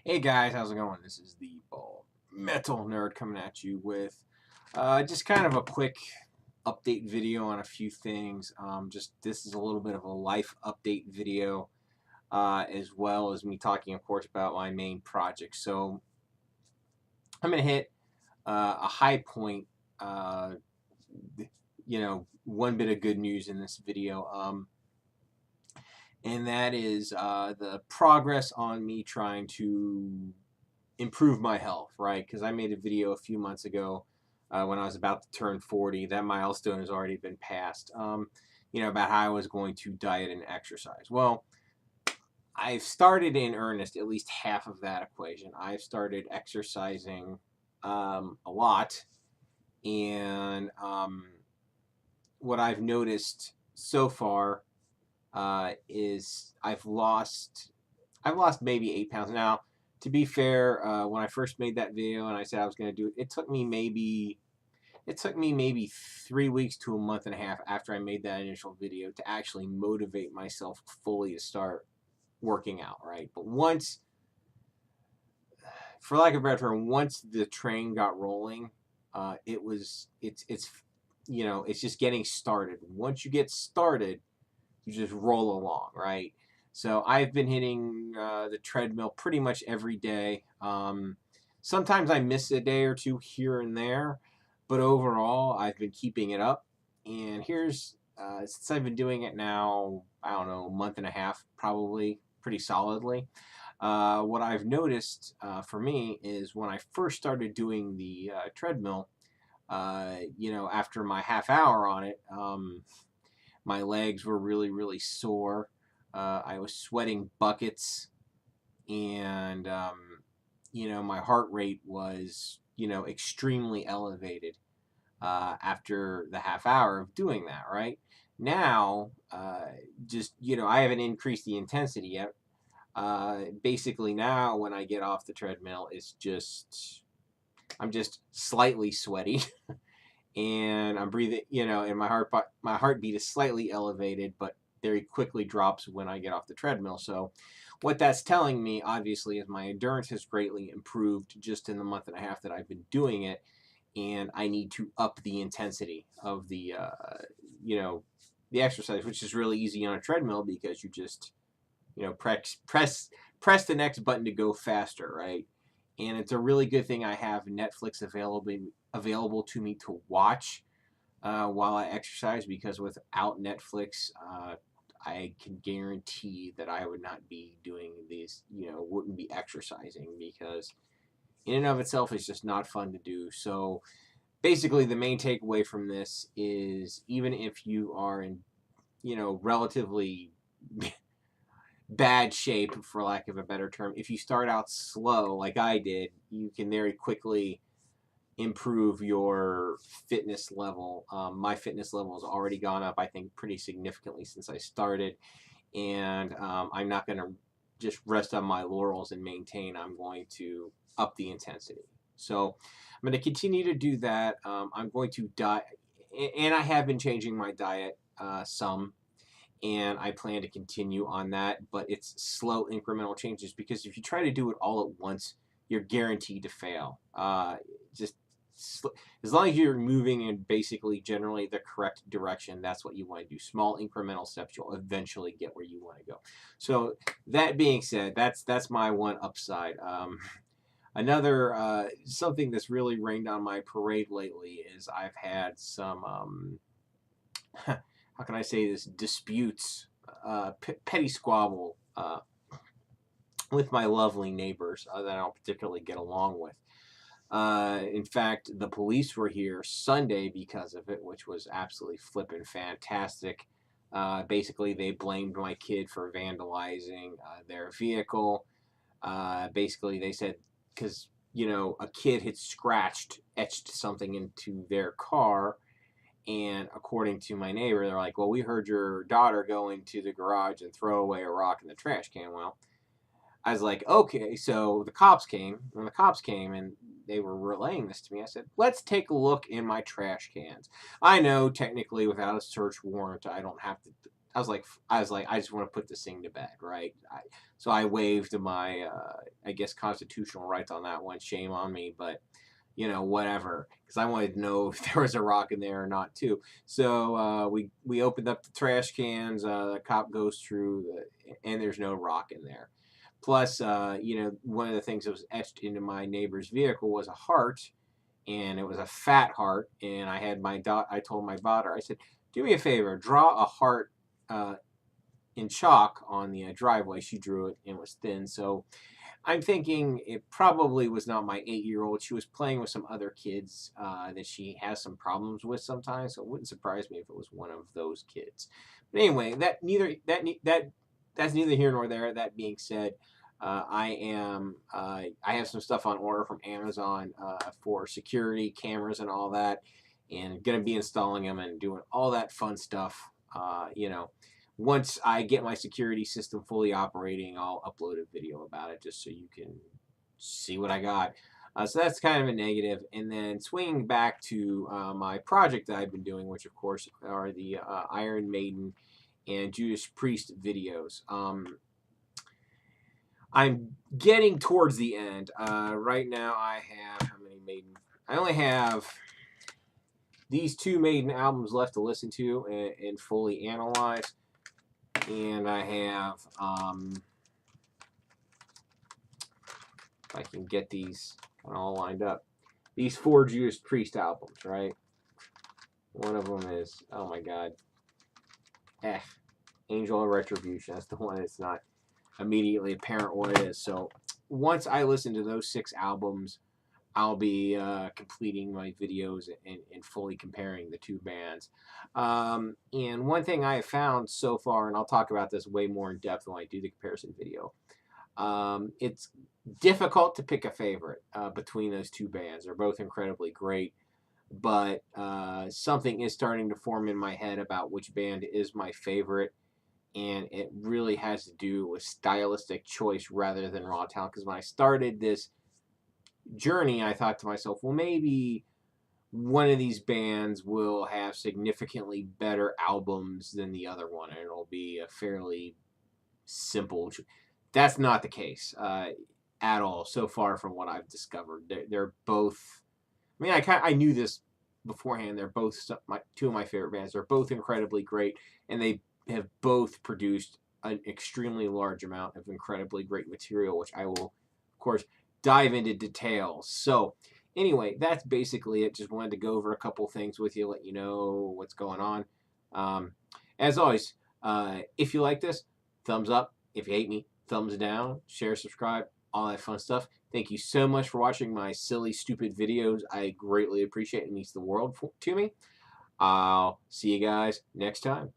Hey guys, how's it going? This is the Ball Metal Nerd coming at you with just kind of a quick update video on a few things. Just this is a little bit of a life update video, as well as me talking, of course, about my main project. So I'm gonna hit a high point. Uh, one bit of good news in this video. And that is the progress on me trying to improve my health, right? Because I made a video a few months ago when I was about to turn 40. That milestone has already been passed. About how I was going to diet and exercise. Well, I've started in earnest at least half of that equation. I've started exercising a lot, and what I've noticed so far is I've lost maybe 8 pounds. Now, to be fair, when I first made that video and I said I was going to do it, it took me maybe 3 weeks to a month and a half after I made that initial video to actually motivate myself fully to start working out, right? But once, for lack of a better term, once the train got rolling, it's just getting started. Once you get started, you just roll along, right? So I've been hitting the treadmill pretty much every day. Sometimes I miss a day or two here and there, but overall I've been keeping it up. And here's since I've been doing it now, I don't know, a month and a half, probably pretty solidly. What I've noticed for me is when I first started doing the treadmill, after my half hour on it, my legs were really, really sore. I was sweating buckets, and my heart rate was, extremely elevated after the half hour of doing that. Right now, I haven't increased the intensity yet. Basically, now when I get off the treadmill, I'm just slightly sweaty. And I'm breathing, and my heartbeat is slightly elevated, but very quickly drops when I get off the treadmill. So, what that's telling me, obviously, is my endurance has greatly improved just in the month and a half that I've been doing it, and I need to up the intensity of the exercise, which is really easy on a treadmill because you just, press the next button to go faster, right? And it's a really good thing I have Netflix available to me to watch while I exercise, because without Netflix, I can guarantee that I would not be doing these, wouldn't be exercising, because in and of itself it's just not fun to do. So basically, the main takeaway from this is, even if you are in, relatively bad shape, for lack of a better term, if you start out slow like I did, you can very quickly improve your fitness level. My fitness level has already gone up, I think, pretty significantly since I started, and I'm not going to just rest on my laurels and maintain. I'm going to up the intensity. So I'm going to continue to do that. I'm going to diet, and I have been changing my diet some, and I plan to continue on that. But it's slow incremental changes, because if you try to do it all at once, you're guaranteed to fail. Just as long as you're moving in basically generally the correct direction, that's what you want to do. Small incremental steps, you'll eventually get where you want to go. So that being said, that's my one upside. Another something that's really rained on my parade lately is I've had some how can I say this, disputes, petty squabble with my lovely neighbors that I don't particularly get along with. In fact, the police were here Sunday because of it, which was absolutely flippin' fantastic. Basically, they blamed my kid for vandalizing their vehicle. Basically, they said, because, a kid had etched something into their car. And according to my neighbor, they're like, well, we heard your daughter go into the garage and throw away a rock in the trash can. Well, I was like, okay. So the cops came. When the cops came and they were relaying this to me, I said, let's take a look in my trash cans. I know technically without a search warrant, I don't have to. I just want to put this thing to bed, right? So I waived my, I guess, constitutional rights on that one. Shame on me, but whatever, because I wanted to know if there was a rock in there or not too. So we opened up the trash cans. The cop goes through, and there's no rock in there. Plus, one of the things that was etched into my neighbor's vehicle was a heart, and it was a fat heart. And I told my daughter, I said, do me a favor, draw a heart in chalk on the driveway. She drew it, and it was thin. So I'm thinking it probably was not my 8-year-old. She was playing with some other kids that she has some problems with sometimes. So it wouldn't surprise me if it was one of those kids. But anyway, that's neither here nor there. That being said, I have some stuff on order from Amazon for security cameras and all that, and gonna be installing them and doing all that fun stuff. Once I get my security system fully operating, I'll upload a video about it just so you can see what I got. So that's kind of a negative. And then swinging back to my project that I've been doing, which of course are the Iron Maiden and Judas Priest videos. I'm getting towards the end. Right now I have, how many Maiden? I only have these 2 Maiden albums left to listen to and fully analyze. And I have, if I can get these all lined up, these 4 Judas Priest albums, right? One of them is, oh my God, Angel of Retribution. That's the one that's not immediately apparent what it is. So once I listen to those 6 albums, I'll be completing my videos and fully comparing the 2 bands. And one thing I have found so far, and I'll talk about this way more in depth when I do the comparison video, it's difficult to pick a favorite between those 2 bands. They're both incredibly great, but something is starting to form in my head about which band is my favorite, and it really has to do with stylistic choice rather than raw talent. Because when I started this journey, I thought to myself, well, maybe one of these bands will have significantly better albums than the other one, and it'll be a fairly simple. That's not the case at all so far from what I've discovered. They're both. I mean, I knew this beforehand. They're both 2 of my favorite bands. They're both incredibly great, and they have both produced an extremely large amount of incredibly great material, which I will, of course, dive into details. So anyway, that's basically it. Just wanted to go over a couple things with you, let you know what's going on. As always, if you like this, thumbs up. If you hate me, thumbs down. Share, subscribe, all that fun stuff. Thank you so much for watching my silly, stupid videos. I greatly appreciate it. It means the world to me. I'll see you guys next time.